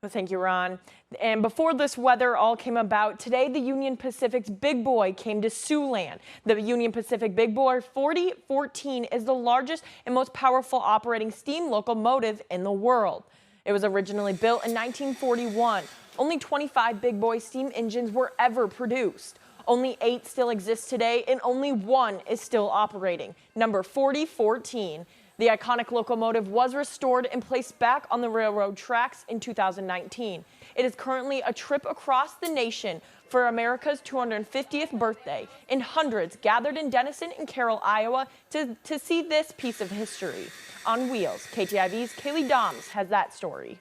Well, thank you, Ron. And before this weather all came about, today the Union Pacific's Big Boy came to Siouxland. The Union Pacific Big Boy 4014 is the largest and most powerful operating steam locomotive in the world. It was originally built in 1941. Only 25 Big Boy steam engines were ever produced. Only 8 still exist today, and only 1 is still operating, number 4014. The iconic locomotive was restored and placed back on the railroad tracks in 2019. It is currently a trip across the nation for America's 250th birthday, and hundreds gathered in Denison and Carroll, Iowa to see this piece of history. On Wheels, KTIV's Kaylee Doms has that story.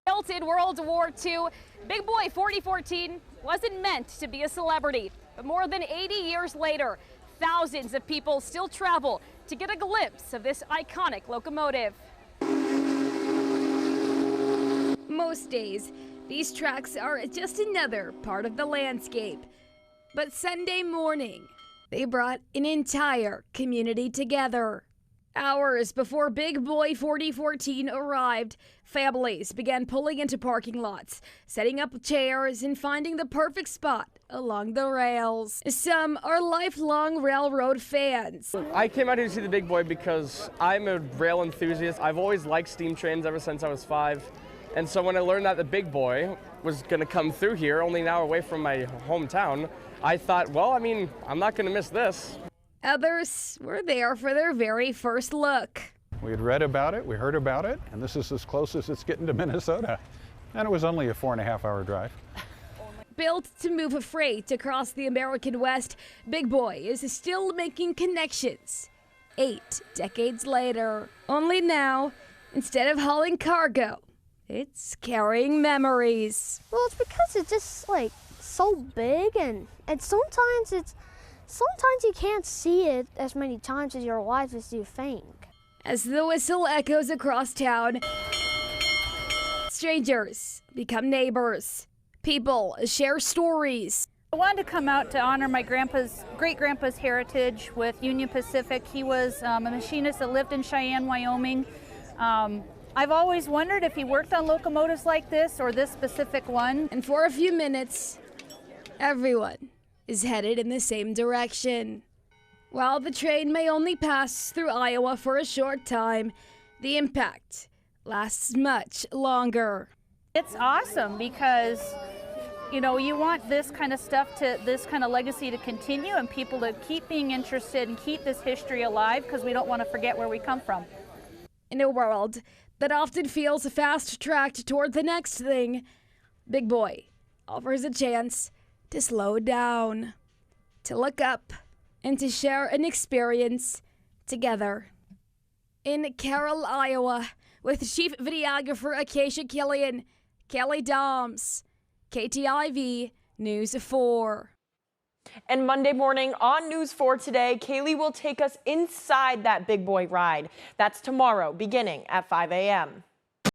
Built in World War II, Big Boy 4014 wasn't meant to be a celebrity, but more than 80 years later, thousands of people still travel to get a glimpse of this iconic locomotive. Most days, these tracks are just another part of the landscape. But Sunday morning, they brought an entire community together. Hours before Big Boy 4014 arrived, families began pulling into parking lots, setting up chairs and finding the perfect spot along the rails. Some are lifelong railroad fans. I came out here to see the Big Boy because I'm a rail enthusiast. I've always liked steam trains ever since I was 5. And so when I learned that the Big Boy was going to come through here, only an hour away from my hometown, I thought, well, I'm not going to miss this. Others were there for their very first look. We had read about it, we heard about it, and this is as close as it's getting to Minnesota. And it was only a 4.5-hour drive. Built to move freight across the American West, Big Boy is still making connections 8 decades later. Only now, instead of hauling cargo, it's carrying memories. Well, it's because it's just like so big and sometimes you can't see it as many times as your life as you think. As the whistle echoes across town, strangers become neighbors. People share stories. I wanted to come out to honor my great-grandpa's heritage with Union Pacific. He was a machinist that lived in Cheyenne, Wyoming. I've always wondered if he worked on locomotives like this or this specific one. And for a few minutes, everyone is headed in the same direction. While the train may only pass through Iowa for a short time, the impact lasts much longer. It's awesome because, you want this kind of stuff this kind of legacy to continue and people to keep being interested and keep this history alive because we don't want to forget where we come from. In a world that often feels fast-tracked toward the next thing, Big Boy offers a chance to slow down, to look up, and to share an experience together. In Carroll, Iowa, with Chief Videographer Acacia Killian, Kelly Doms, KTIV News 4. And Monday morning on News 4 Today, Kaylee will take us inside that Big Boy ride. That's tomorrow, beginning at 5 a.m.